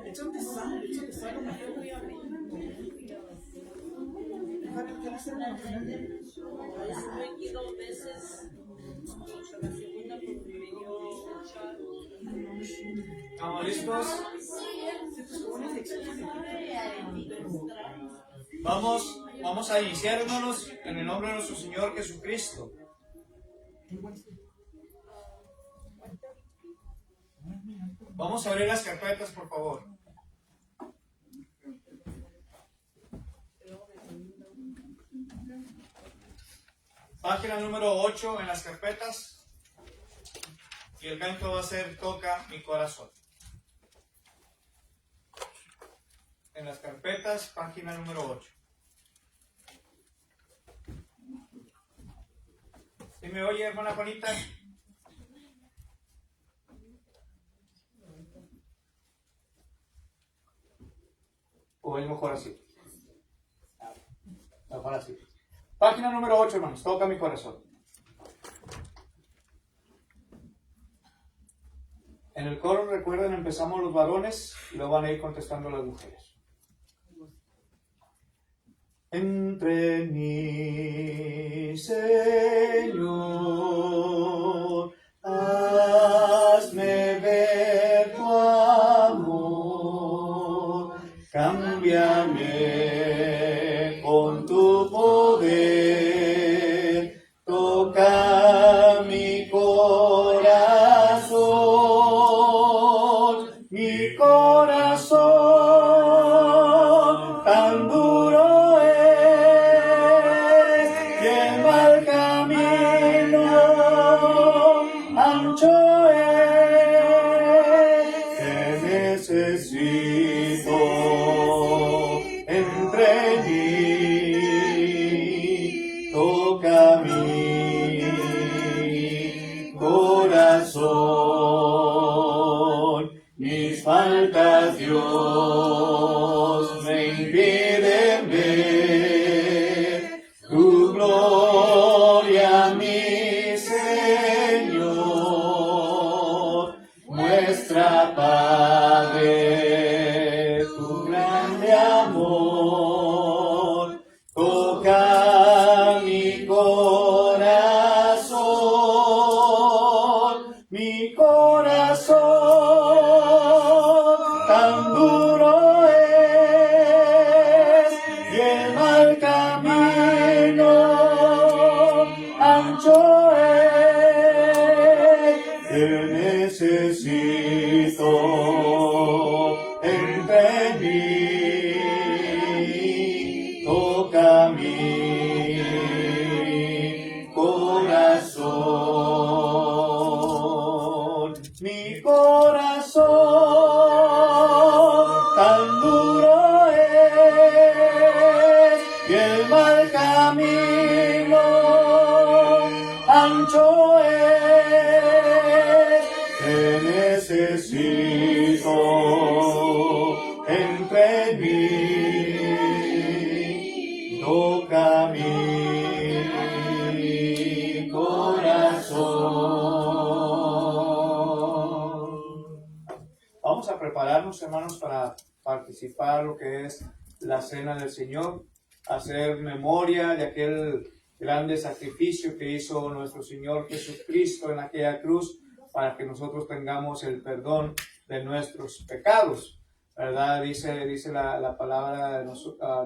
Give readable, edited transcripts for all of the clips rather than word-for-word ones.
Échate sal, échate sal. Estuve aquí 2 veces. La segunda porque me dio el shot. ¿Estamos listos? Vamos a iniciar, hermanos, en el nombre de nuestro Señor Jesucristo. Vamos a abrir las carpetas, por favor. Página número 8 en las carpetas. Y el canto va a ser Toca mi corazón. En las carpetas, página número 8. ¿Sí me oye, hermana Juanita? ¿O es mejor así? Mejor así. Página número 8, hermanos. Toca mi corazón. En el coro, recuerden, empezamos los varones y lo van a ir contestando las mujeres. Entre mí, Señor, hazme ver tu amor, cámbiame con tu poder, toca mi corazón, tan duro es, lleva el camino, ancho es, te necesito entre mí, toca mi corazón, mis faltas, Dios, me impiden ver tu gloria, mi Señor. Muestra, Padre, tu grande amor. Toca mi corazón, tan duro es, lleva el camino, ancho es, te necesito entre mí, toca mi corazón, tan duro es, lleva el camino, ancho es, te necesito entre mí, toca mi corazón. Vamos a prepararnos, hermanos, para participar lo que es la cena del Señor, hacer memoria de aquel grande sacrificio que hizo nuestro Señor Jesucristo en aquella cruz para que nosotros tengamos el perdón de nuestros pecados, ¿verdad? Dice la palabra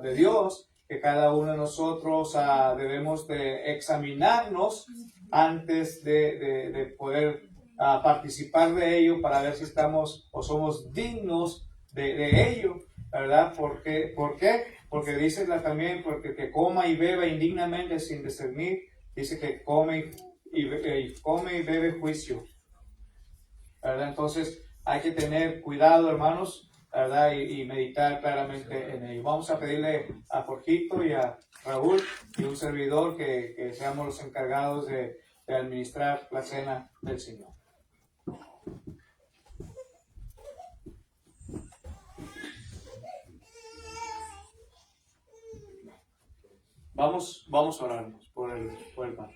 de Dios que cada uno de nosotros debemos de examinarnos antes de poder participar de ello para ver si estamos o somos dignos de ello, ¿verdad? ¿Por qué? Porque dice también, porque que coma y beba indignamente sin discernir, dice que come y bebe juicio, ¿verdad? Entonces hay que tener cuidado, hermanos, ¿verdad? Y meditar claramente en ello. Vamos a pedirle a Jorgito y a Raúl y un servidor que seamos los encargados de administrar la cena del Señor. Vamos a orarnos por el pan.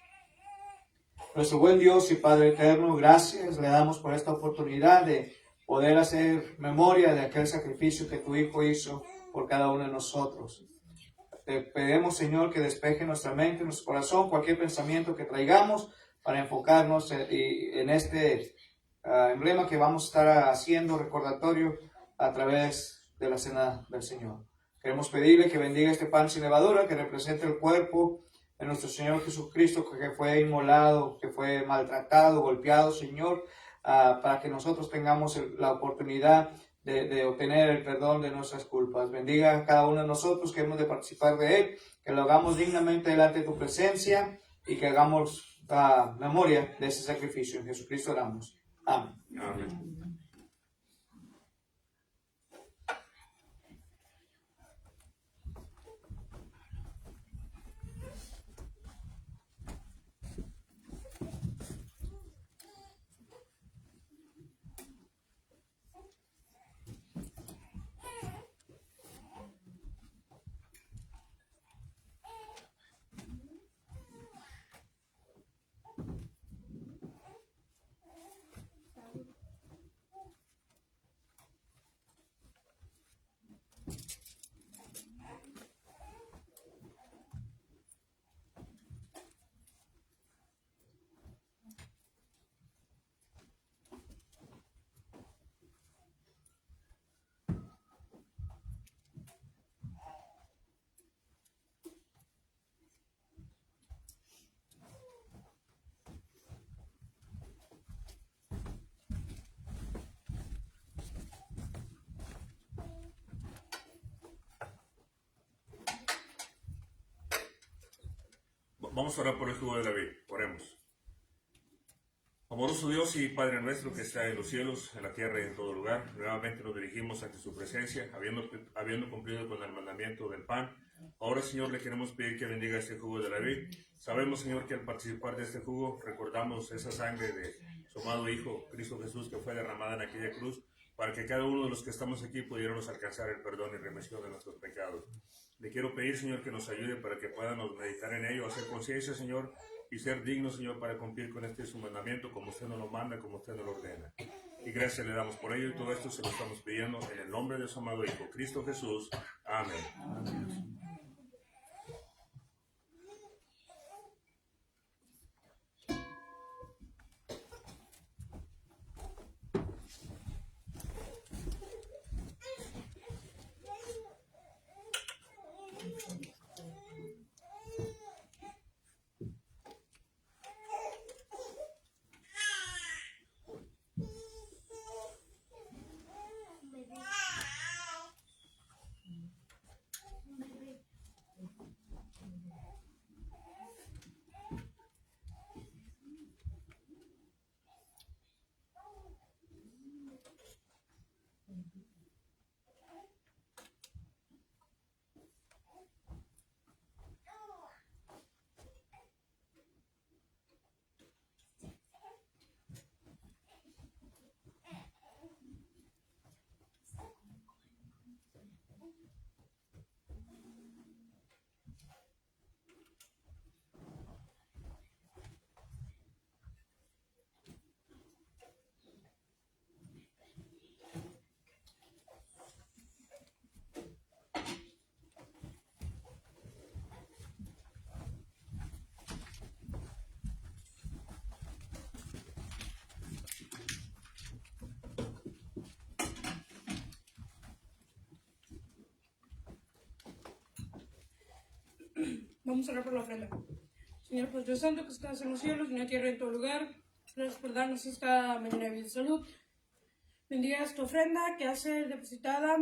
Nuestro buen Dios y Padre eterno, gracias le damos por esta oportunidad de poder hacer memoria de aquel sacrificio que tu Hijo hizo por cada uno de nosotros. Te pedimos, Señor, que despeje nuestra mente, nuestro corazón, cualquier pensamiento que traigamos para enfocarnos en este emblema que vamos a estar haciendo recordatorio a través de la cena del Señor. Queremos pedirle que bendiga este pan sin levadura, que representa el cuerpo de nuestro Señor Jesucristo, que fue inmolado, que fue maltratado, golpeado, Señor, para que nosotros tengamos la oportunidad de obtener el perdón de nuestras culpas. Bendiga a cada uno de nosotros que hemos de participar de Él, que lo hagamos dignamente delante de tu presencia y que hagamos memoria de ese sacrificio. En Jesucristo oramos. Amén. Amén. Vamos a orar por el jugo de la vida. Oremos. Amoroso Dios y Padre nuestro que está en los cielos, en la tierra y en todo lugar, nuevamente nos dirigimos ante su presencia, habiendo cumplido con el mandamiento del pan. Ahora, Señor, le queremos pedir que bendiga este jugo de la vid. Sabemos, Señor, que al participar de este jugo recordamos esa sangre de su amado Hijo, Cristo Jesús, que fue derramada en aquella cruz, para que cada uno de los que estamos aquí pudiéramos alcanzar el perdón y remisión de nuestros pecados. Le quiero pedir, Señor, que nos ayude para que podamos meditar en ello, hacer conciencia, Señor, y ser dignos, Señor, para cumplir con este su mandamiento, como usted nos lo manda, como usted nos lo ordena. Y gracias le damos por ello, y todo esto se lo estamos pidiendo en el nombre de su amado Hijo, Cristo Jesús. Amén. Amén. Vamos a orar por la ofrenda. Señor, pues Dios santo que estás en los cielos y en la tierra en todo lugar, gracias por darnos esta mañana de vida y salud. Bendiga esta ofrenda que hace depositada.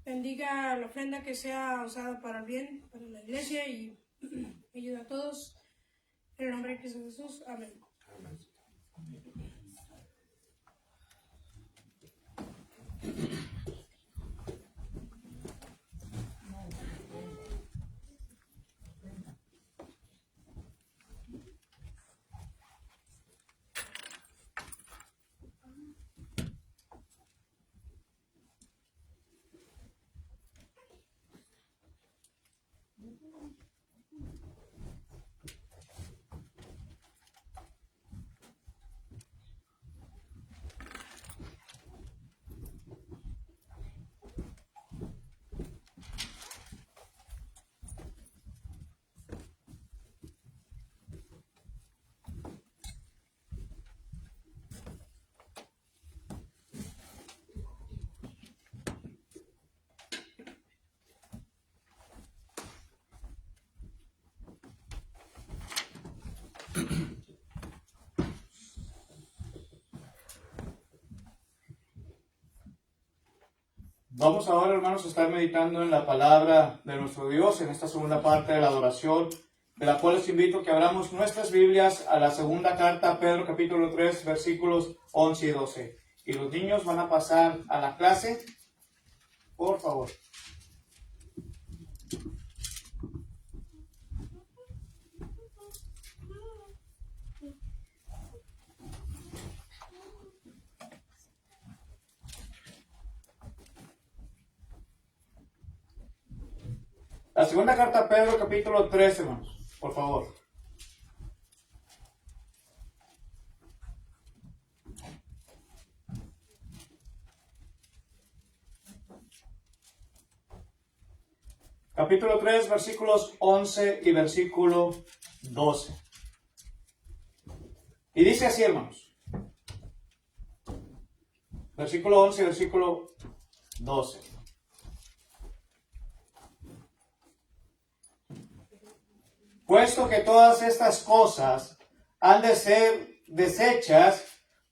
Bendiga la ofrenda que sea usada para el bien, para la iglesia y ayuda a todos. En el nombre de Cristo Jesús. Amén. Amén. Vamos ahora, hermanos, a estar meditando en la palabra de nuestro Dios en esta segunda parte de la adoración, de la cual les invito a que abramos nuestras Biblias a la segunda carta a Pedro, capítulo 3, versículos 11 y 12. Y los niños van a pasar a la clase, por favor. La segunda carta a Pedro, capítulo 3, hermanos, por favor. Capítulo 3, versículos 11 y versículo 12. Y dice así, hermanos. Versículo 11 y versículo 12. Puesto que todas estas cosas han de ser deshechas,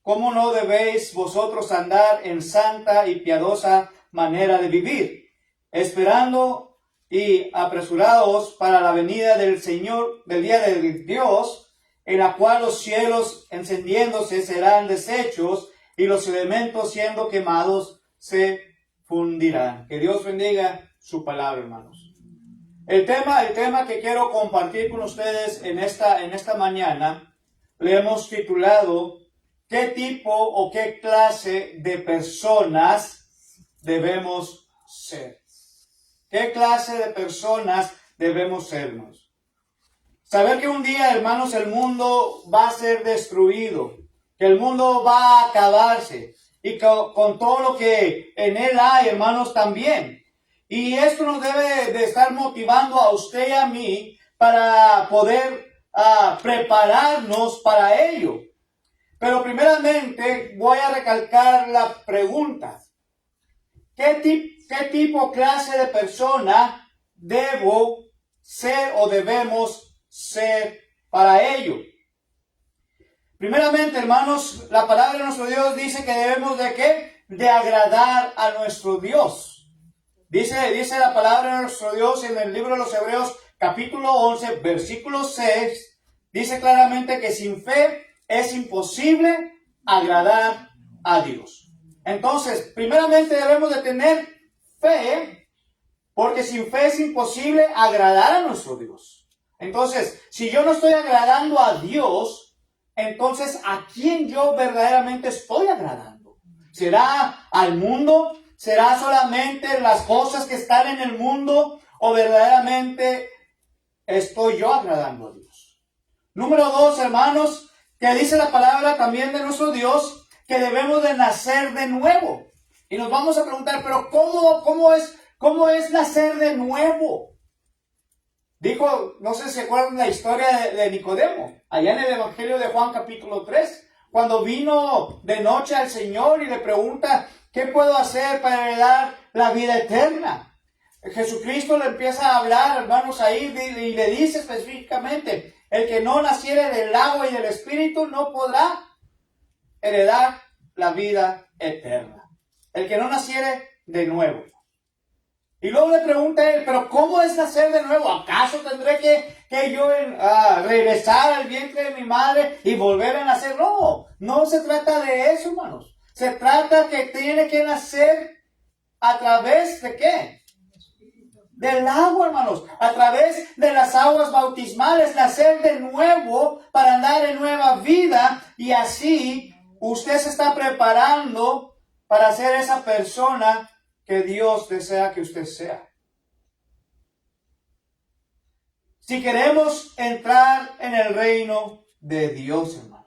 ¿cómo no debéis vosotros andar en santa y piadosa manera de vivir, esperando y apresurados para la venida del Señor, del día de Dios, en la cual los cielos encendiéndose serán deshechos y los elementos siendo quemados se fundirán? Que Dios bendiga su palabra, hermanos. El tema que quiero compartir con ustedes en esta mañana, le hemos titulado ¿qué tipo o qué clase de personas debemos ser? ¿Qué clase de personas debemos sernos? Saber que un día, hermanos, el mundo va a ser destruido, que el mundo va a acabarse, y con todo lo que en él hay, hermanos, también. Y esto nos debe de estar motivando a usted y a mí para poder prepararnos para ello. Pero primeramente voy a recalcar la pregunta. ¿Qué tipo, clase de persona debo ser o debemos ser para ello? Primeramente, hermanos, la palabra de nuestro Dios dice que debemos de ¿qué? De agradar a nuestro Dios. Dice la palabra de nuestro Dios en el libro de los Hebreos, capítulo 11, versículo 6, dice claramente que sin fe es imposible agradar a Dios. Entonces, primeramente debemos de tener fe, porque sin fe es imposible agradar a nuestro Dios. Entonces, si yo no estoy agradando a Dios, entonces ¿a quién yo verdaderamente estoy agradando? ¿Será al mundo? ¿Será solamente las cosas que están en el mundo? ¿O verdaderamente estoy yo agradando a Dios? Número 2, hermanos, que dice la palabra también de nuestro Dios que debemos de nacer de nuevo. Y nos vamos a preguntar, pero ¿cómo es nacer de nuevo? Dijo, no sé si se acuerdan la historia de Nicodemo, allá en el Evangelio de Juan capítulo 3, cuando vino de noche al Señor y le pregunta, ¿qué puedo hacer para heredar la vida eterna? Jesucristo le empieza a hablar, hermanos, ahí y le dice específicamente, el que no naciere del agua y del Espíritu no podrá heredar la vida eterna. El que no naciere de nuevo. Y luego le pregunta a él, ¿pero cómo es nacer de nuevo? ¿Acaso tendré que yo regresar al vientre de mi madre y volver a nacer? No, no se trata de eso, hermanos. Se trata que tiene que nacer a través de ¿qué? Del agua, hermanos. A través de las aguas bautismales, nacer de nuevo para andar en nueva vida. Y así usted se está preparando para ser esa persona que Dios desea que usted sea. Si queremos entrar en el reino de Dios, hermanos.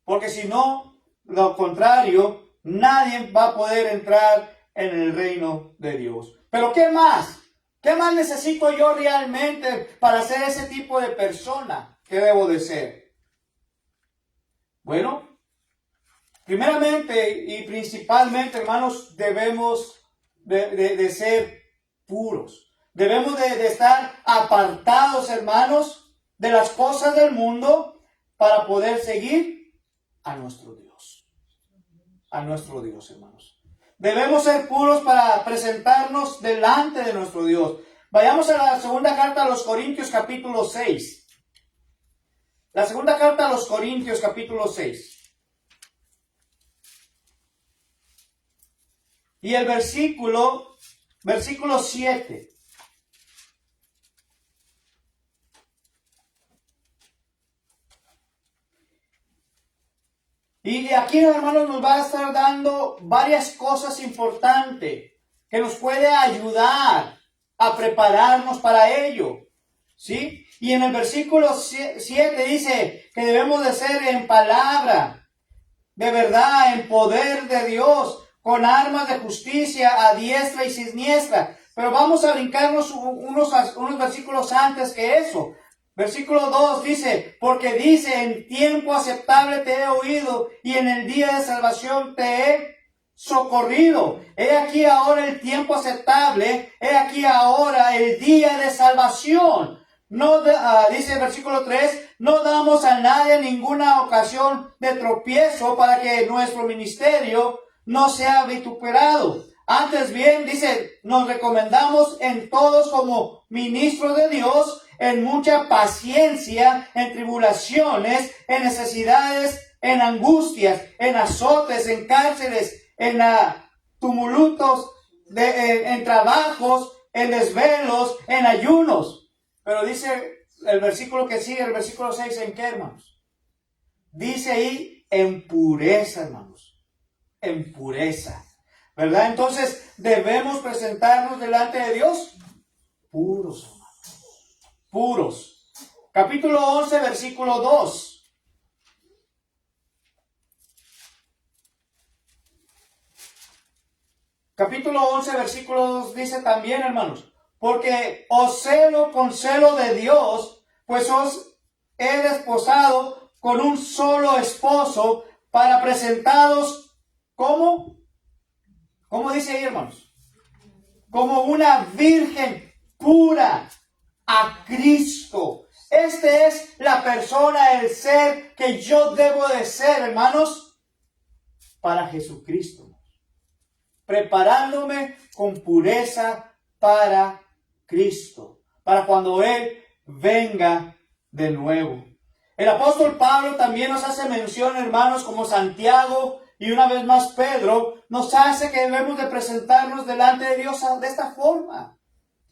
Porque si no, lo contrario, nadie va a poder entrar en el reino de Dios. Pero ¿qué más? ¿Qué más necesito yo realmente para ser ese tipo de persona que debo de ser? Bueno, primeramente y principalmente, hermanos, debemos de ser puros. Debemos de estar apartados, hermanos, de las cosas del mundo para poder seguir a nuestro Dios. A nuestro Dios, hermanos. Debemos ser puros para presentarnos delante de nuestro Dios. Vayamos a la segunda carta a los Corintios, capítulo 6. La segunda carta a los Corintios, capítulo 6. Y el versículo 7. Y de aquí, hermanos, nos va a estar dando varias cosas importantes que nos puede ayudar a prepararnos para ello. ¿Sí? Y en el versículo 7 dice que debemos de ser en palabra, de verdad, en poder de Dios, con armas de justicia a diestra y siniestra. Pero vamos a brincarnos unos versículos antes que eso. Versículo 2 dice, porque dice, en tiempo aceptable te he oído y en el día de salvación te he socorrido. He aquí ahora el tiempo aceptable, he aquí ahora el día de salvación. No, dice el versículo 3, no damos a nadie ninguna ocasión de tropiezo para que nuestro ministerio no sea vituperado. Antes bien, dice, nos recomendamos en todos como ministros de Dios, en mucha paciencia, en tribulaciones, en necesidades, en angustias, en azotes, en cárceles, en tumultos, en trabajos, en desvelos, en ayunos. Pero dice el versículo que sigue, el versículo 6, ¿en qué, hermanos? Dice ahí, en pureza, hermanos. En pureza. ¿Verdad? Entonces, debemos presentarnos delante de Dios puros, hermanos. Puros. Capítulo 11, versículo 2. Capítulo 11, versículo 2 dice también, hermanos, porque os celo con celo de Dios, pues os he desposado con un solo esposo para presentaros como, ¿cómo dice ahí, hermanos? Como una virgen pura a Cristo. Este es la persona, el ser que yo debo de ser, hermanos, para Jesucristo. Preparándome con pureza para Cristo, para cuando Él venga de nuevo. El apóstol Pablo también nos hace mención, hermanos, como Santiago y una vez más Pedro, nos hace que debemos de presentarnos delante de Dios de esta forma.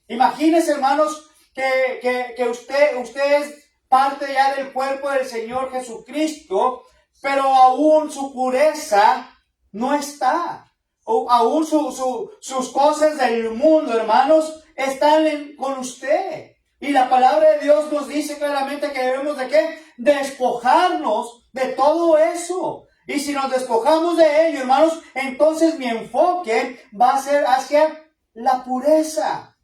Imagínense, hermanos, que usted es parte ya del cuerpo del Señor Jesucristo, pero aún su pureza no está. O aún sus cosas del mundo, hermanos, están con usted. Y la palabra de Dios nos dice claramente que debemos de ¿qué? Despojarnos de todo eso. Y si nos despojamos de ello, hermanos, entonces mi enfoque va a ser hacia la pureza.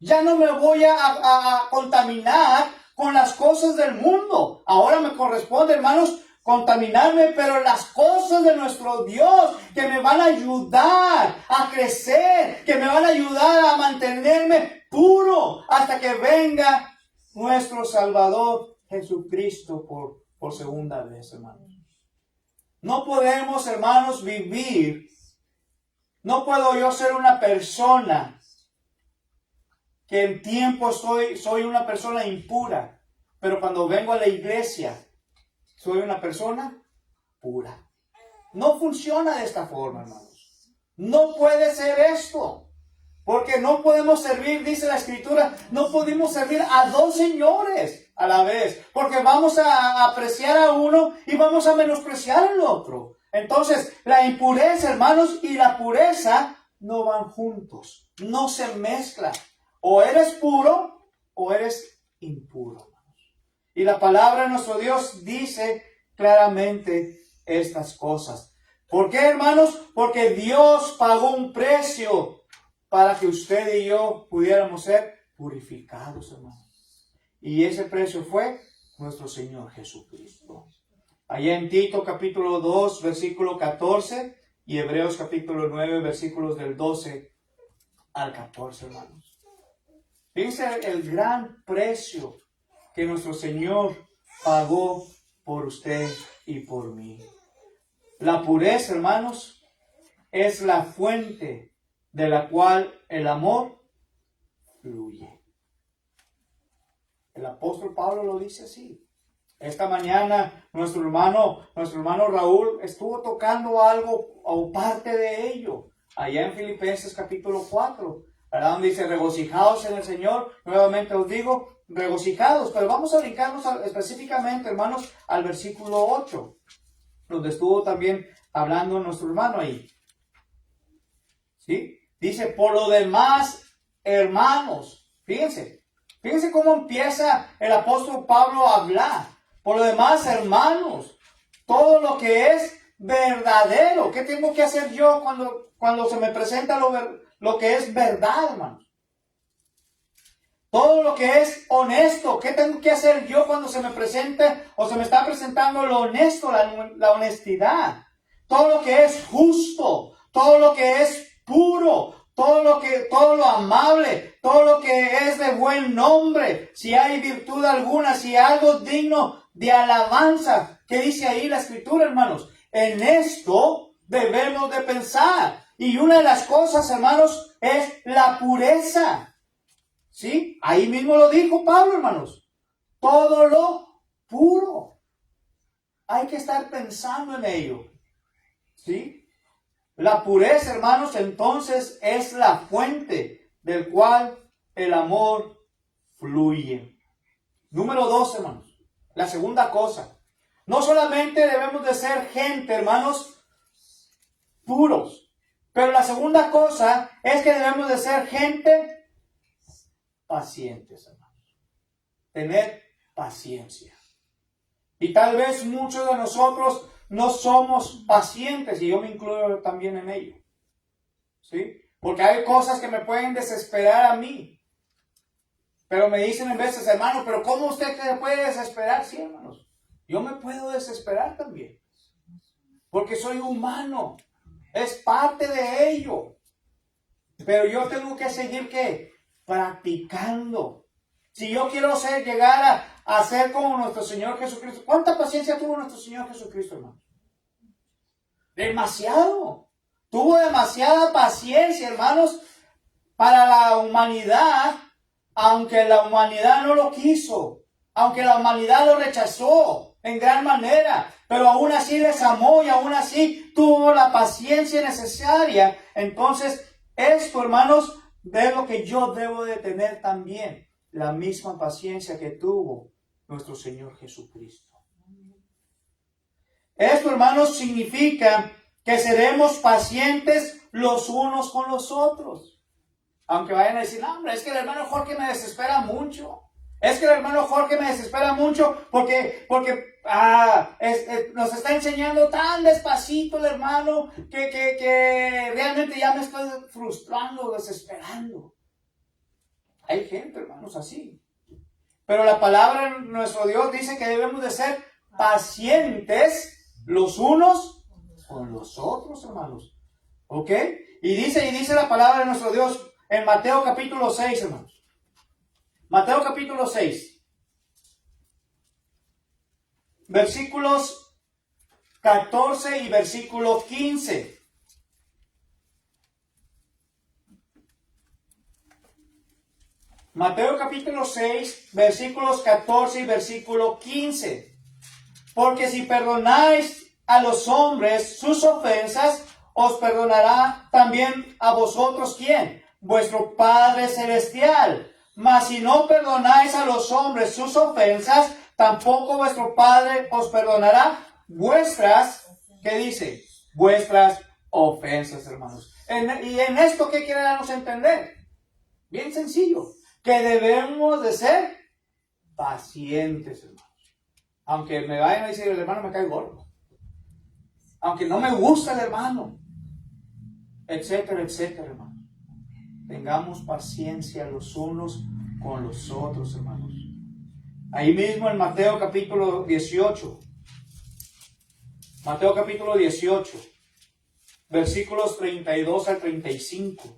Ya no me voy a contaminar con las cosas del mundo. Ahora me corresponde, hermanos, contaminarme, pero las cosas de nuestro Dios que me van a ayudar a crecer, que me van a ayudar a mantenerme puro hasta que venga nuestro Salvador Jesucristo por segunda vez, hermanos. No podemos, hermanos, vivir. No puedo yo ser una persona que en tiempo soy una persona impura, pero cuando vengo a la iglesia soy una persona pura. No funciona de esta forma, hermanos. No puede ser esto. Porque no podemos servir, dice la Escritura, no podemos servir a dos señores a la vez. Porque vamos a apreciar a uno y vamos a menospreciar al otro. Entonces, la impureza, hermanos, y la pureza no van juntos. No se mezclan. O eres puro o eres impuro. Y la palabra de nuestro Dios dice claramente estas cosas. ¿Por qué, hermanos? Porque Dios pagó un precio para que usted y yo pudiéramos ser purificados, hermanos. Y ese precio fue nuestro Señor Jesucristo. Allá en Tito capítulo 2, versículo 14 y Hebreos capítulo 9, versículos del 12 al 14, hermanos. Fíjense el gran precio que nuestro Señor pagó por usted y por mí. La pureza, hermanos, es la fuente de la cual el amor fluye. El apóstol Pablo lo dice así. Esta mañana nuestro hermano Raúl estuvo tocando algo o parte de ello. Allá en Filipenses capítulo 4, ¿verdad? Donde dice, regocijados en el Señor. Nuevamente os digo, regocijados. Pero vamos a brincarnos específicamente, hermanos, al versículo 8, donde estuvo también hablando nuestro hermano ahí. ¿Sí? Dice, por lo demás, hermanos. Fíjense cómo empieza el apóstol Pablo a hablar. Por lo demás, hermanos, todo lo que es verdadero. ¿Qué tengo que hacer yo cuando se me presenta lo que es verdad, hermanos? Todo lo que es honesto. ¿Qué tengo que hacer yo cuando se me presente o se me está presentando lo honesto, la honestidad? Todo lo que es justo, todo lo que es puro, todo lo amable, todo lo que es de buen nombre, si hay virtud alguna, si hay algo digno de alabanza. ¿Qué dice ahí la Escritura, hermanos? En esto debemos de pensar. Y una de las cosas, hermanos, es la pureza. ¿Sí? Ahí mismo lo dijo Pablo, hermanos. Todo lo puro. Hay que estar pensando en ello. ¿Sí? La pureza, hermanos, entonces es la fuente del cual el amor fluye. Número 2, hermanos. La segunda cosa. No solamente debemos de ser gente, hermanos, puros. Pero la segunda cosa es que debemos de ser gente pacientes, hermanos. Tener paciencia. Y tal vez muchos de nosotros no somos pacientes, y yo me incluyo también en ello. ¿Sí? Porque hay cosas que me pueden desesperar a mí. Pero me dicen en veces, hermano, pero ¿cómo usted se puede desesperar? Sí, hermanos. Yo me puedo desesperar también. Porque soy humano. Es parte de ello. Pero yo tengo que seguir, ¿qué? Practicando. Si yo quiero llegar a ser como nuestro Señor Jesucristo. ¿Cuánta paciencia tuvo nuestro Señor Jesucristo, hermano? Demasiado. Tuvo demasiada paciencia, hermanos, para la humanidad, aunque la humanidad no lo quiso, aunque la humanidad lo rechazó en gran manera, pero aún así les amó y aún así tuvo la paciencia necesaria. Entonces, esto, hermanos, es lo que yo debo de tener también, la misma paciencia que tuvo nuestro Señor Jesucristo. Esto, hermanos, significa que seremos pacientes los unos con los otros. Aunque vayan a decir, no, hombre, es que el hermano Jorge me desespera mucho. Es que el hermano Jorge me desespera mucho porque nos está enseñando tan despacito el hermano que realmente ya me estoy frustrando, desesperando. Hay gente, hermanos, así. Pero la palabra de nuestro Dios dice que debemos de ser pacientes los unos con los otros, hermanos. ¿Ok? Y dice la palabra de nuestro Dios en Mateo capítulo 6, hermanos. Mateo capítulo 6. Versículos 14 y versículo 15. Mateo capítulo 6, versículos 14 y versículo 15. Porque si perdonáis a los hombres sus ofensas, os perdonará también a vosotros, ¿quién? Vuestro Padre Celestial. Mas si no perdonáis a los hombres sus ofensas, tampoco vuestro Padre os perdonará vuestras, ¿qué dice? Vuestras ofensas, hermanos. Y en esto, ¿qué quiere darnos a entender? Bien sencillo. Que debemos de ser pacientes, hermanos. Aunque me vayan a decir, el hermano me cae gordo. Aunque no me gusta el hermano. Etcétera, etcétera, hermanos. Tengamos paciencia los unos con los otros, hermanos. Ahí mismo en Mateo capítulo 18. Mateo capítulo 18. Versículos 32 al 35.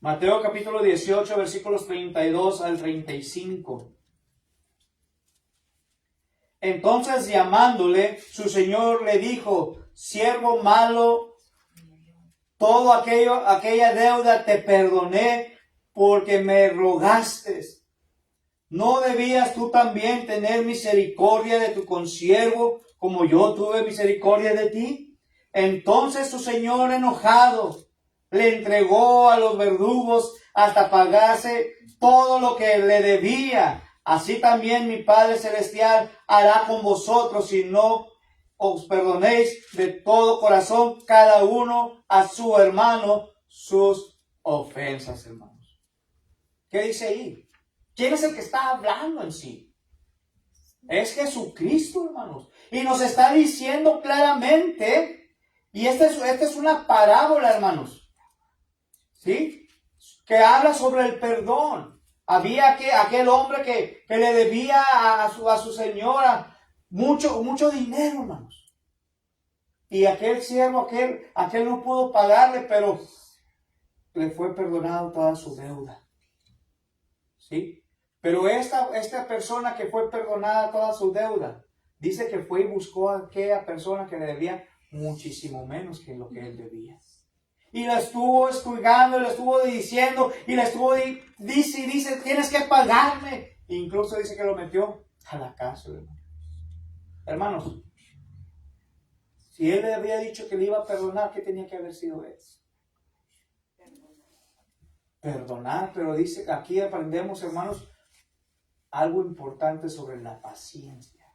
Mateo capítulo 18, versículos 32 al 35. Entonces llamándole, su señor le dijo: siervo malo, todo aquella deuda te perdoné porque me rogaste. ¿No debías tú también tener misericordia de tu consiervo como yo tuve misericordia de ti? Entonces su señor, enojado, le entregó a los verdugos hasta pagarse todo lo que le debía. Así también mi Padre Celestial hará con vosotros si no os perdonéis de todo corazón cada uno a su hermano sus ofensas, hermanos. ¿Qué dice ahí? ¿Quién es el que está hablando en sí? Es Jesucristo, hermanos. Y nos está diciendo claramente, y esta es una parábola, hermanos, ¿sí? Que habla sobre el perdón. Había aquel hombre que le debía a su señora mucho dinero, hermanos. Y aquel siervo, aquel no pudo pagarle, pero le fue perdonado toda su deuda. ¿Sí? Pero esta persona que fue perdonada toda su deuda, dice que fue y buscó a aquella persona que le debía muchísimo menos que lo que él debía. Y la estuvo estudiando, le estuvo diciendo, y le estuvo dice, tienes que pagarme. E incluso dice que lo metió a la cárcel. Hermanos, si él le había dicho que le iba a perdonar, ¿qué tenía que haber sido él? Perdonar, pero dice que aquí aprendemos, hermanos, algo importante sobre la paciencia.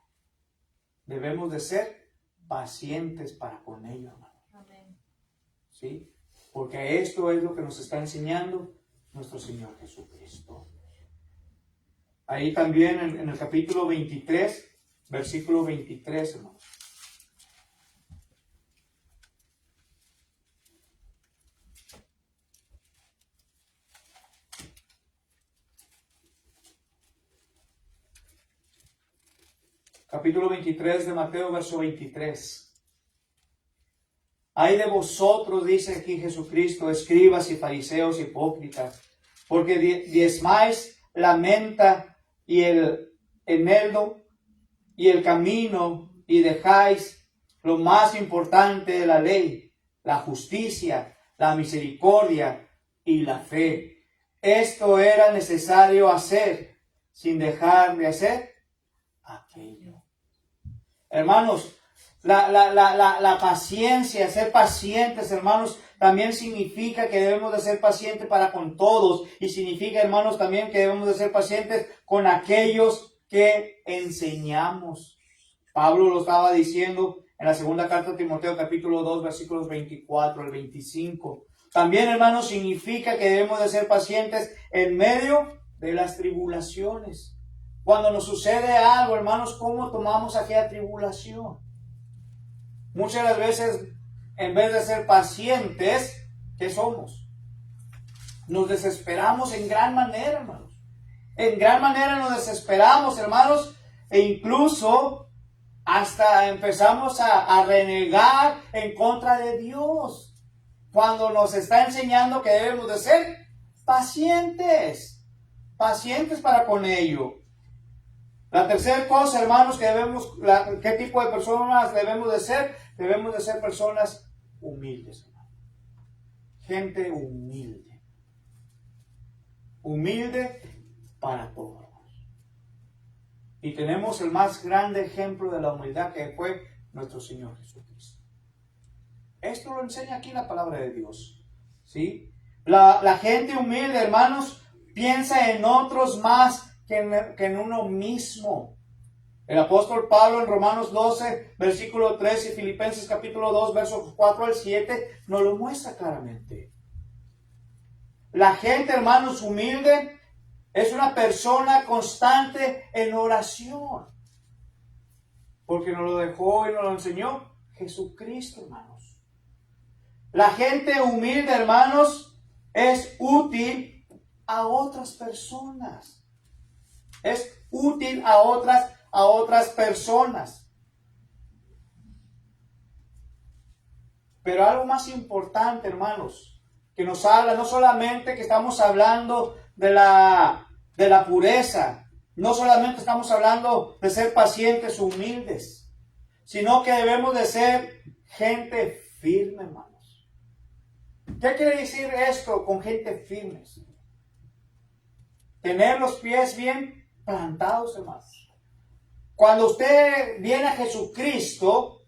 Debemos de ser pacientes para con ellos, hermanos. Amén. ¿Sí? Porque esto es lo que nos está enseñando nuestro Señor Jesucristo. Ahí también en el capítulo 23, versículo 23, hermanos. Capítulo 23 de Mateo, verso 23. Ay de vosotros, dice aquí Jesucristo, escribas y fariseos hipócritas, porque diezmáis la menta y el eneldo y el camino, y dejáis lo más importante de la ley, la justicia, la misericordia y la fe. Esto era necesario hacer, sin dejar de hacer aquello. Hermanos, la paciencia, ser pacientes, hermanos, también significa que debemos de ser pacientes para con todos. Y significa, hermanos, también que debemos de ser pacientes con aquellos que enseñamos. Pablo lo estaba diciendo en la segunda carta de Timoteo, capítulo 2, versículos 24 al 25. También, hermanos, significa que debemos de ser pacientes en medio de las tribulaciones. Cuando nos sucede algo, hermanos, ¿cómo tomamos aquella tribulación? Muchas de las veces, en vez de ser pacientes, ¿qué somos? Nos desesperamos en gran manera, hermanos. En gran manera nos desesperamos, hermanos, e incluso hasta empezamos a renegar en contra de Dios. Cuando nos está enseñando que debemos de ser pacientes. Pacientes para con ello. La tercera cosa, hermanos, ¿qué tipo de personas debemos de ser? Debemos de ser personas humildes, hermanos. Gente humilde. Humilde para todos. Y tenemos el más grande ejemplo de la humildad que fue nuestro Señor Jesucristo. Esto lo enseña aquí la palabra de Dios. ¿Sí? La gente humilde, hermanos, piensa en otros más que en uno mismo. El apóstol Pablo en Romanos 12, versículo 3 y Filipenses capítulo 2, versos 4 al 7 nos lo muestra claramente. La gente, hermanos, humilde es una persona constante en oración. Porque nos lo dejó y nos lo enseñó Jesucristo, hermanos. La gente humilde, hermanos, es útil a otras personas. Es útil a otras personas. Pero algo más importante, hermanos, que nos habla, no solamente que estamos hablando de la pureza, No solamente estamos hablando de ser pacientes, humildes, sino que debemos de ser gente firme, hermanos. ¿Qué quiere decir esto con gente firme? Tener los pies bien plantados, hermanos. Cuando usted viene a Jesucristo,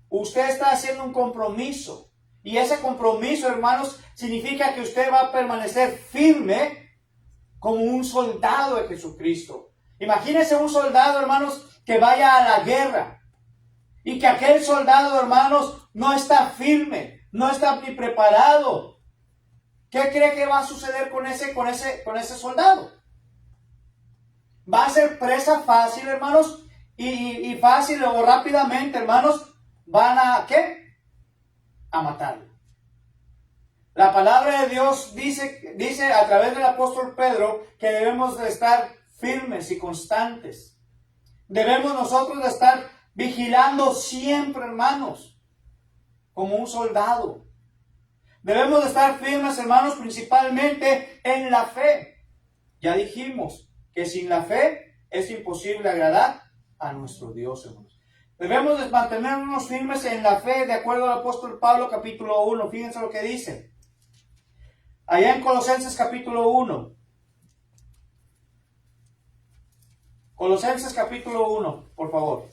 usted está haciendo un compromiso. Y ese compromiso, hermanos, significa que usted va a permanecer firme como un soldado de Jesucristo. Imagínese un soldado, hermanos, que vaya a la guerra. Y que aquel soldado, hermanos, no está firme, no está ni preparado. ¿Qué cree que va a suceder con ese soldado? Va a ser presa fácil, hermanos, y fácil o rápidamente, hermanos, van a, ¿qué? A matarlo. La palabra de Dios dice a través del apóstol Pedro que debemos de estar firmes y constantes. Debemos nosotros de estar vigilando siempre, hermanos, como un soldado. Debemos de estar firmes, hermanos, principalmente en la fe. Ya dijimos que sin la fe es imposible agradar a nuestro Dios, hermanos. Debemos de mantenernos firmes en la fe, de acuerdo al apóstol Pablo, capítulo 1. Fíjense lo que dice. Allá en Colosenses, capítulo 1. Colosenses, capítulo 1, por favor.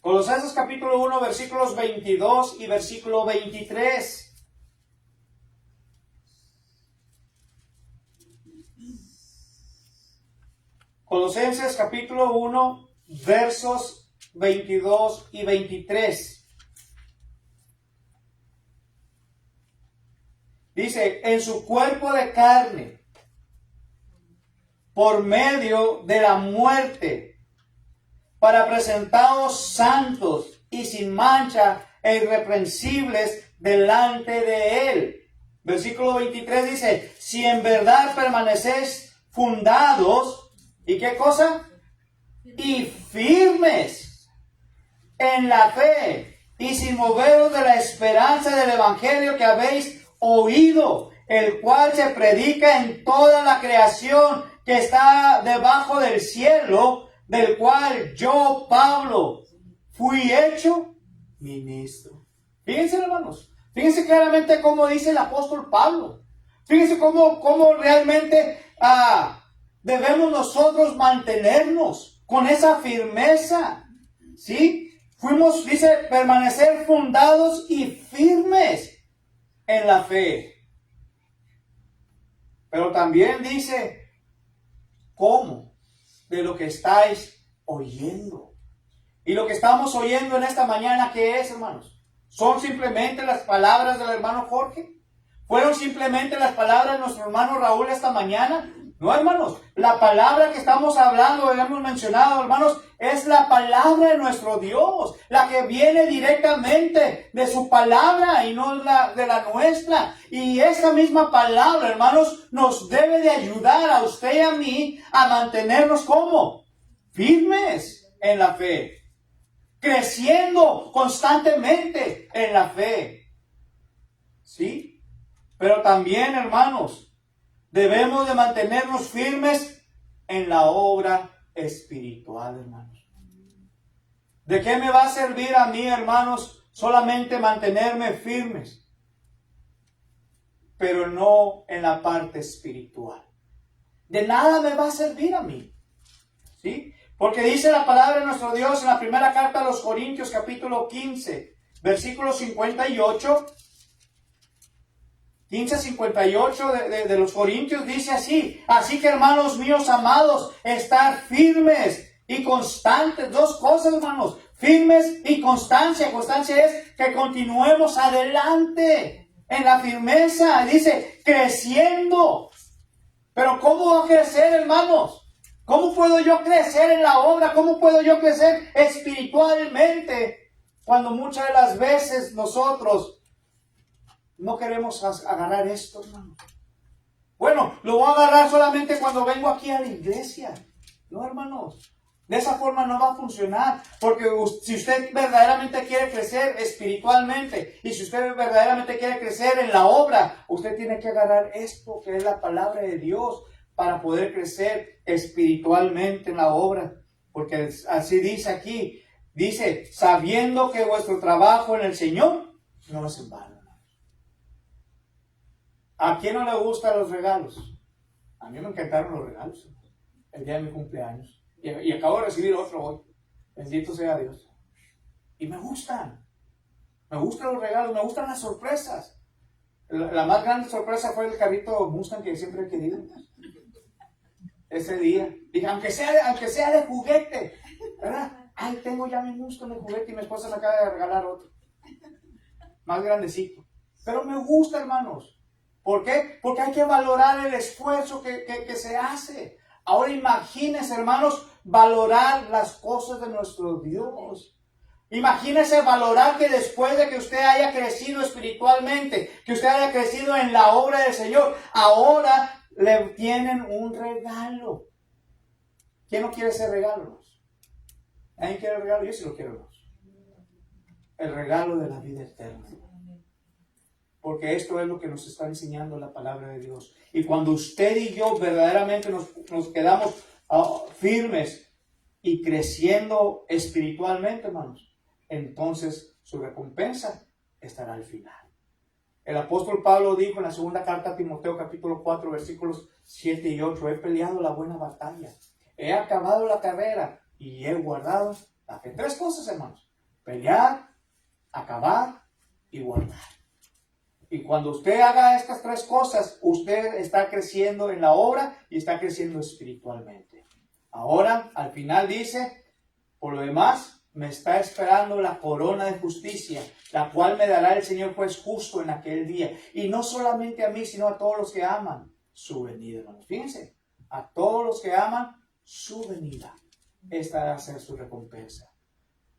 Colosenses capítulo 1, versículos 22 y versículo 23. Colosenses capítulo 1, versos 22 y 23. Dice, en su cuerpo de carne, por medio de la muerte, para presentaros santos y sin mancha e irreprensibles delante de Él. Versículo 23 dice, si en verdad permanecéis fundados, ¿y qué cosa? Y firmes en la fe, y sin moveros de la esperanza del evangelio que habéis oído, el cual se predica en toda la creación que está debajo del cielo, del cual yo, Pablo, fui hecho ministro. Fíjense, hermanos, fíjense claramente cómo dice el apóstol Pablo. Fíjense cómo realmente debemos nosotros mantenernos con esa firmeza. ¿Sí? Fuimos, dice, permanecer fundados y firmes en la fe. Pero también dice, ¿cómo? De lo que estáis oyendo. Y lo que estamos oyendo en esta mañana, ¿qué es, hermanos? ¿Son simplemente las palabras del hermano Jorge? ¿Fueron simplemente las palabras de nuestro hermano Raúl esta mañana? No, hermanos. La palabra que estamos hablando, hemos mencionado, hermanos, es la palabra de nuestro Dios. La que viene directamente de su palabra y no de la nuestra. Y esa misma palabra, hermanos, nos debe de ayudar a usted y a mí a mantenernos como firmes en la fe. Creciendo constantemente en la fe. ¿Sí? Pero también, hermanos, debemos de mantenernos firmes en la obra espiritual, hermanos. ¿De qué me va a servir a mí, hermanos, solamente mantenerme firmes, pero no en la parte espiritual? De nada me va a servir a mí. ¿Sí? Porque dice la palabra de nuestro Dios en la primera carta a los Corintios, capítulo 15, versículo 58. 15:58 de los Corintios dice así: así que, hermanos míos amados, estar firmes y constantes. Dos cosas, hermanos: firmes y constancia. Constancia es que continuemos adelante en la firmeza. Dice, creciendo. Pero ¿cómo va a crecer, hermanos? ¿Cómo puedo yo crecer en la obra? ¿Cómo puedo yo crecer espiritualmente cuando muchas de las veces nosotros no queremos agarrar esto, hermano? Bueno, lo voy a agarrar solamente cuando vengo aquí a la iglesia. No, hermanos. De esa forma no va a funcionar, porque si usted verdaderamente quiere crecer espiritualmente y si usted verdaderamente quiere crecer en la obra, usted tiene que agarrar esto que es la palabra de Dios para poder crecer espiritualmente en la obra. Porque así dice aquí, dice, sabiendo que vuestro trabajo en el Señor no es en vano. ¿A quién no le gustan los regalos? A mí me encantaron los regalos. El día de mi cumpleaños. Y acabo de recibir otro hoy. Bendito sea Dios. Y me gustan. Me gustan los regalos, me gustan las sorpresas. La más grande sorpresa fue el carrito Mustang que siempre he querido. Ese día. Dije, aunque sea de juguete. ¿Verdad? Ay, tengo ya mi Mustang de juguete y mi esposa me acaba de regalar otro. Más grandecito. Pero me gusta, hermanos. ¿Por qué? Porque hay que valorar el esfuerzo que se hace. Ahora imagínense, hermanos, valorar las cosas de nuestro Dios. Imagínense valorar que después de que usted haya crecido espiritualmente, que usted haya crecido en la obra del Señor, ahora le tienen un regalo. ¿Quién no quiere ese regalo? ¿Alguien quiere el regalo? Yo sí lo quiero. El regalo de la vida eterna. Porque esto es lo que nos está enseñando la palabra de Dios. Y cuando usted y yo verdaderamente nos quedamos firmes y creciendo espiritualmente, hermanos, entonces su recompensa estará al final. El apóstol Pablo dijo en la segunda carta a Timoteo, capítulo 4, versículos 7 y 8, he peleado la buena batalla, he acabado la carrera y he guardado la fe. 3 cosas, hermanos: pelear, acabar y guardar. Y cuando usted haga estas 3 cosas, usted está creciendo en la obra y está creciendo espiritualmente. Ahora, al final dice, por lo demás, me está esperando la corona de justicia, la cual me dará el Señor juez justo en aquel día. Y no solamente a mí, sino a todos los que aman su venida, hermanos. Fíjense, a todos los que aman su venida. Esta va a ser su recompensa.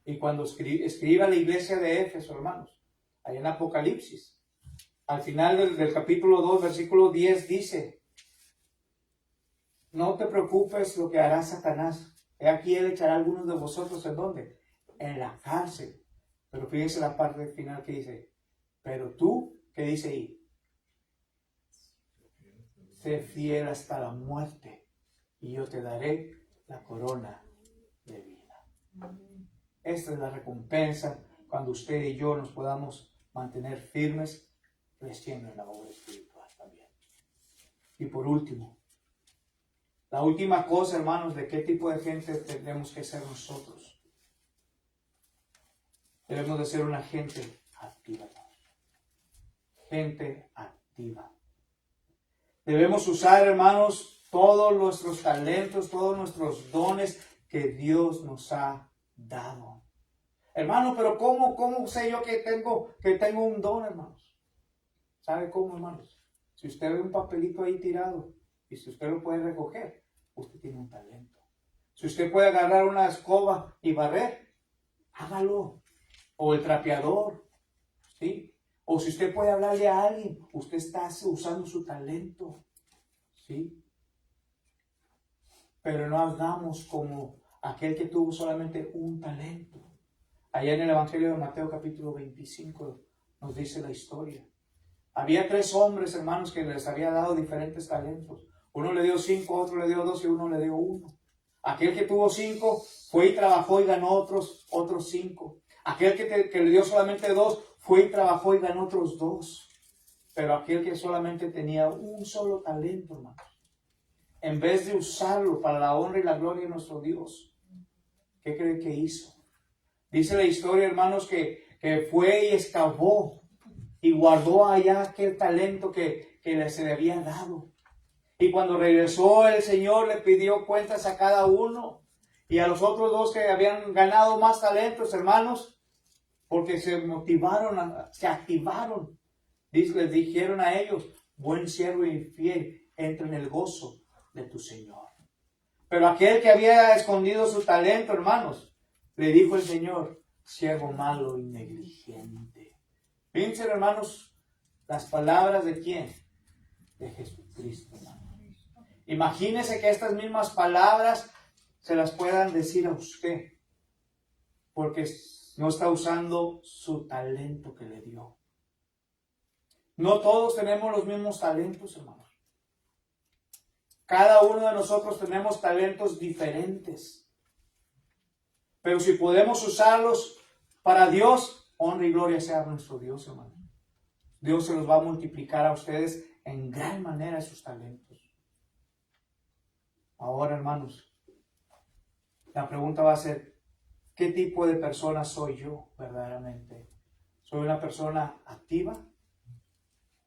Y cuando escriba la iglesia de Éfeso, hermanos, allá en Apocalipsis, al final del capítulo 2, versículo 10 dice, no te preocupes lo que hará Satanás. He aquí él echará a algunos de vosotros, ¿en dónde? En la cárcel. Pero fíjense la parte final que dice, pero tú, ¿qué dice ahí? Sé fiel hasta la muerte y yo te daré la corona de vida. Esta es la recompensa cuando usted y yo nos podamos mantener firmes creciendo en la obra espiritual también. Y por último, la última cosa, hermanos, de qué tipo de gente tenemos que ser nosotros. Debemos de ser una gente activa. Gente activa. Debemos usar, hermanos, todos nuestros talentos, todos nuestros dones que Dios nos ha dado. Hermano, pero ¿cómo sé yo que tengo un don, hermanos? ¿Sabe cómo, hermanos? Si usted ve un papelito ahí tirado y si usted lo puede recoger, usted tiene un talento. Si usted puede agarrar una escoba y barrer, hágalo. O el trapeador, ¿sí? O si usted puede hablarle a alguien, usted está usando su talento, ¿sí? Pero no hagamos como aquel que tuvo solamente un talento. Allá en el Evangelio de Mateo capítulo 25 nos dice la historia. Había 3 hombres, hermanos, que les había dado diferentes talentos. Uno le dio 5, otro le dio 2 y uno le dio 1. Aquel que tuvo 5 fue y trabajó y ganó otros 5. Aquel que le dio solamente 2 fue y trabajó y ganó otros 2. Pero aquel que solamente tenía un solo talento, hermanos, en vez de usarlo para la honra y la gloria de nuestro Dios, ¿qué cree que hizo? Dice la historia, hermanos, que fue y excavó y guardó allá aquel talento que se le había dado. Y cuando regresó el Señor le pidió cuentas a cada uno. Y a los otros 2 que habían ganado más talentos, hermanos, porque se motivaron, se activaron. Les dijeron a ellos, buen siervo y fiel, entra en el gozo de tu Señor. Pero aquel que había escondido su talento, hermanos, le dijo el Señor, siervo malo y negligente. Fíjense, hermanos, las palabras de ¿quién? De Jesucristo, hermanos. Imagínense que estas mismas palabras se las puedan decir a usted, porque no está usando su talento que le dio. No todos tenemos los mismos talentos, hermanos. Cada uno de nosotros tenemos talentos diferentes. Pero si podemos usarlos para Dios, honra y gloria sea a nuestro Dios, hermano. Dios se los va a multiplicar a ustedes en gran manera sus talentos. Ahora, hermanos, la pregunta va a ser, ¿qué tipo de persona soy yo verdaderamente? ¿Soy una persona activa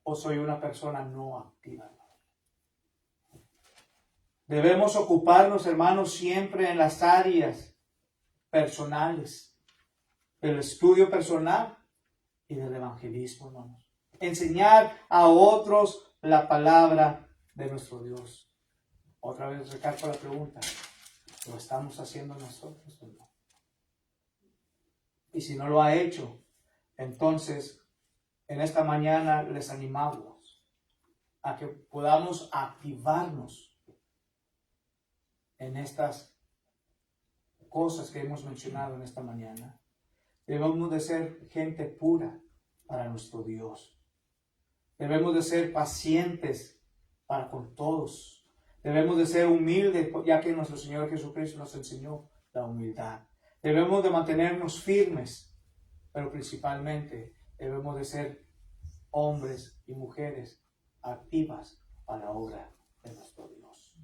o soy una persona no activa? Debemos ocuparnos, hermanos, siempre en las áreas personales, del estudio personal y del evangelismo, hermanos. Enseñar a otros la palabra de nuestro Dios. Otra vez recalco la pregunta, ¿lo estamos haciendo nosotros o no? Y si no lo ha hecho, entonces en esta mañana les animamos a que podamos activarnos en estas cosas que hemos mencionado en esta mañana. Debemos de ser gente pura para nuestro Dios. Debemos de ser pacientes para con todos. Debemos de ser humildes, ya que nuestro Señor Jesucristo nos enseñó la humildad. Debemos de mantenernos firmes, pero principalmente debemos de ser hombres y mujeres activas para la obra de nuestro Dios.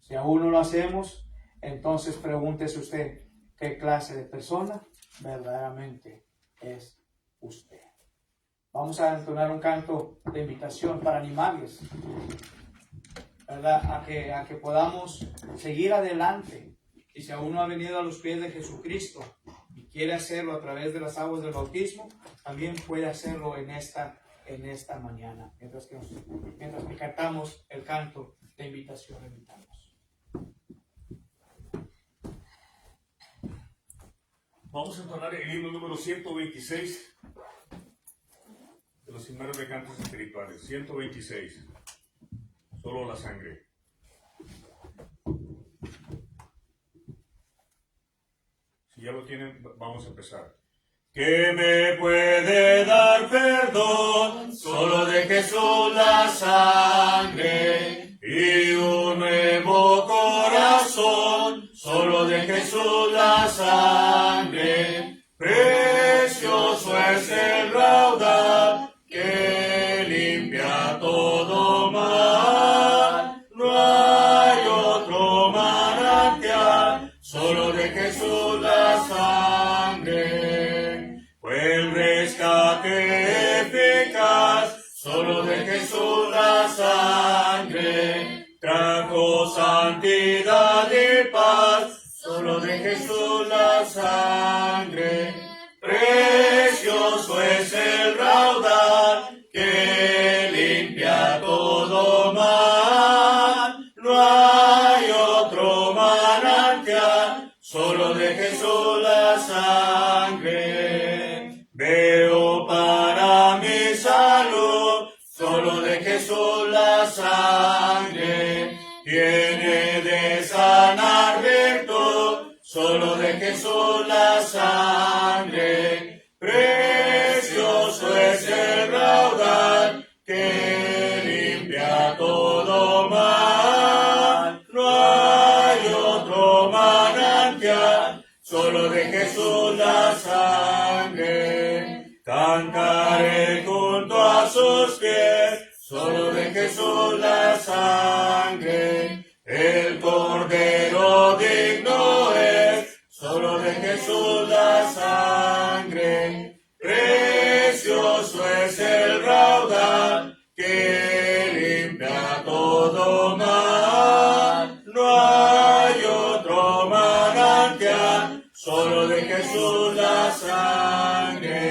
Si aún no lo hacemos, entonces pregúntese usted qué clase de persona verdaderamente es usted. Vamos a entonar un canto de invitación para animarles, ¿verdad? A que podamos seguir adelante. Y si aún no ha venido a los pies de Jesucristo y quiere hacerlo a través de las aguas del bautismo, también puede hacerlo en esta mañana, mientras que cantamos el canto de invitación. Invitamos. Vamos a entonar el himno número 126 de los himnos de cantos espirituales. 126. Solo la sangre. Si ya lo tienen, vamos a empezar. ¿Qué me puede dar perdón? Solo de Jesús la sangre y un nuevo corazón. Solo de Jesús la sangre. Precioso es el raudal que limpia todo mal. No hay otro manantial. Solo de Jesús la sangre. Fue el rescate eficaz. Solo de Jesús la sangre. Trajo santidad y paz. Solo de Jesús la sangre. Precioso es el raudal que limpia todo mal. No hay otro manantial. Solo de Jesús la sangre. Veo para mi salud. Solo de Jesús la sangre. Tiene de sanar virtud. Solo de Jesús la sangre. Precioso es el raudal que limpia todo mal. No hay otro manantial. Solo de Jesús la sangre. Cantaré junto a sus pies. Solo de Jesús la sangre. El Cordero digno es. Solo de Jesús la sangre. Precioso es el raudal que limpia todo mal. No hay otro manantial. Solo de Jesús la sangre.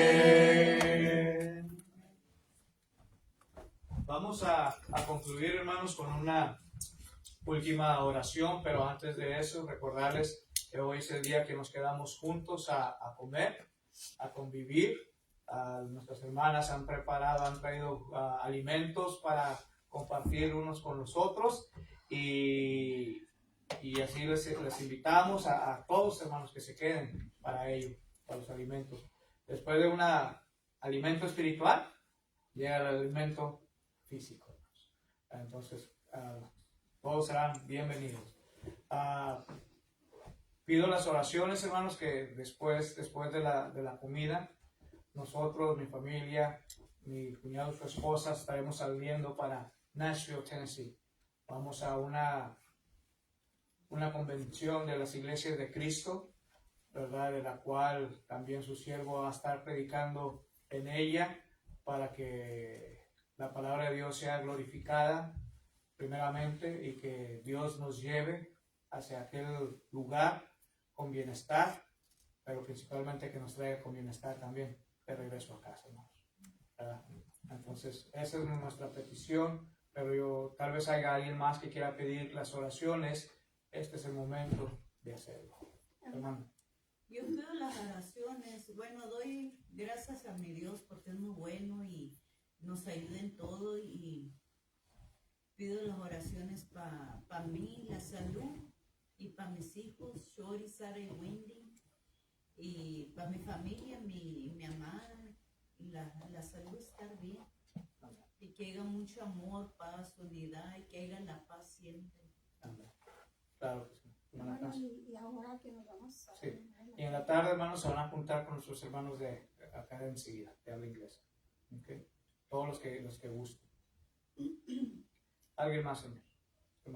Vamos a concluir, hermanos, con una última oración, pero antes de eso, recordarles que hoy es el día que nos quedamos juntos a comer, a convivir. Nuestras hermanas han traído alimentos para compartir unos con los otros y Y así les invitamos a todos, hermanos, que se queden para ello, para los alimentos. Después de un alimento espiritual, llega el alimento físico. Entonces, todos serán bienvenidos. Pido las oraciones, hermanos, que después de la comida, nosotros, mi familia, mi cuñado y su esposa, estaremos saliendo para Nashville, Tennessee. Vamos a una convención de las iglesias de Cristo, ¿verdad? De la cual también su siervo va a estar predicando en ella para que la palabra de Dios sea glorificada primeramente y que Dios nos lleve hacia aquel lugar con bienestar, pero principalmente que nos traiga con bienestar también de regreso a casa, hermanos. ¿Verdad? Entonces, esa es nuestra petición, pero tal vez haya alguien más que quiera pedir las oraciones. Este es el momento de hacerlo. Hermano. Yo pido las oraciones. Bueno, doy gracias a mi Dios porque es muy bueno y nos ayuda en todo. Y pido las oraciones para mí, la salud, y para mis hijos, Shori, Sara y Wendy. Y para mi familia, mi amada, la salud estar bien. Y que haya mucho amor, paz, unidad y que haya la paz siempre. Claro que sí. Bueno, y ahora que nos vamos a... Sí. Y en la tarde, hermanos, se van a juntar con nuestros hermanos de acá de enseguida, de habla inglesa. ¿Okay? Todos los que gusten. ¿Alguien más, señor?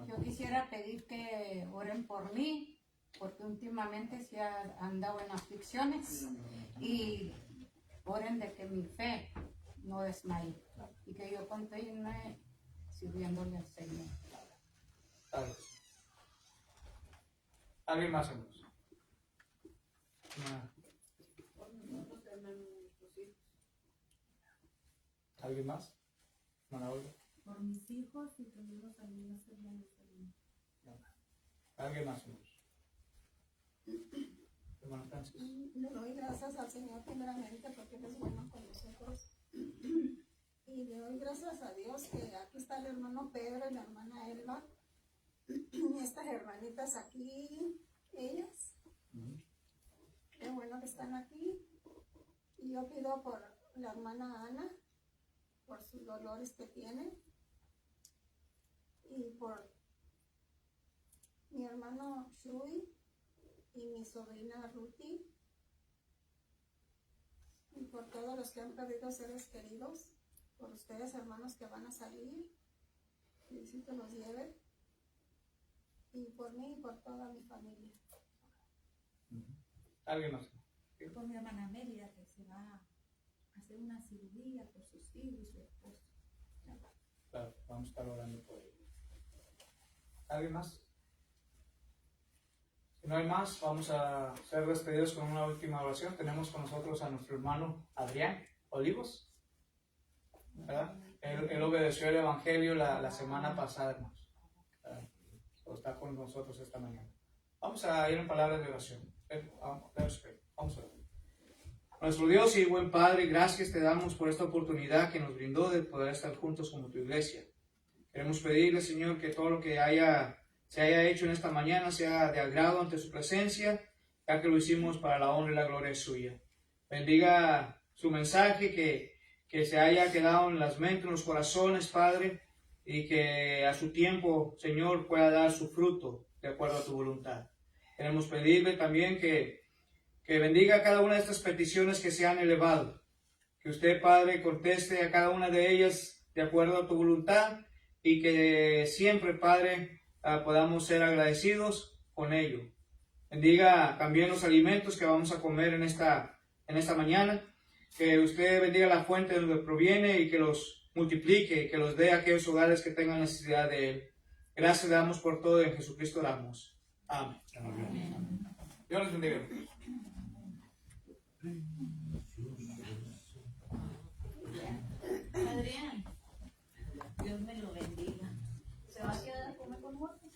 Yo quisiera pedir que oren por mí, porque últimamente se han andado en aflicciones, y oren de que mi fe no desmaye y que yo continúe sirviéndole al Señor. ¿Alguien más, hermanos? ¿Alguien más? Por mis hijos y por los amigos hermanos. ¿Alguien más, hermanos? Hermano Francis. Le doy gracias al Señor primeramente porque Él es bueno con nosotros. Y le doy gracias a Dios que aquí está el hermano Pedro y la hermana Elba. Estas hermanitas aquí, ellas. Qué bueno que están aquí. Y yo pido por la hermana Ana, por sus dolores que tiene. Y por mi hermano Shui y mi sobrina Ruti. Y por todos los que han perdido seres queridos. Por ustedes, hermanos, que van a salir. Que Diosito los lleve. Y por mí y por toda mi familia. ¿Alguien más? Por mi hermana Mérida, que se va a hacer una cirugía por sus hijos y su esposo. Claro, vamos a estar orando por ello. ¿Alguien más? Si no hay más, vamos a ser despedidos con una última oración. Tenemos con nosotros a nuestro hermano Adrián Olivos, ¿verdad? Él obedeció el Evangelio la semana pasada, hermanos. Está con nosotros esta mañana. Vamos a ir en palabras de oración. Vamos a orar. Nuestro Dios y buen Padre, gracias te damos por esta oportunidad que nos brindó de poder estar juntos como tu iglesia. Queremos pedirle, Señor, que todo lo que se haya hecho en esta mañana sea de agrado ante su presencia, ya que lo hicimos para la honra y la gloria suya. Bendiga su mensaje, que se haya quedado en las mentes, en los corazones, Padre, y que a su tiempo, Señor, pueda dar su fruto de acuerdo a tu voluntad. Queremos pedirle también que bendiga cada una de estas peticiones que se han elevado. Que usted, Padre, conteste a cada una de ellas de acuerdo a tu voluntad y que siempre, Padre, podamos ser agradecidos con ello. Bendiga también los alimentos que vamos a comer en esta mañana. Que usted bendiga la fuente de donde proviene y que los multiplique y que los dé a aquellos hogares que tengan necesidad de él. Gracias le damos por todo y en Jesucristo oramos. Amén. Amén. Dios les bendiga. Adrián, Dios me lo bendiga. ¿Se va a quedar a comer con nosotros?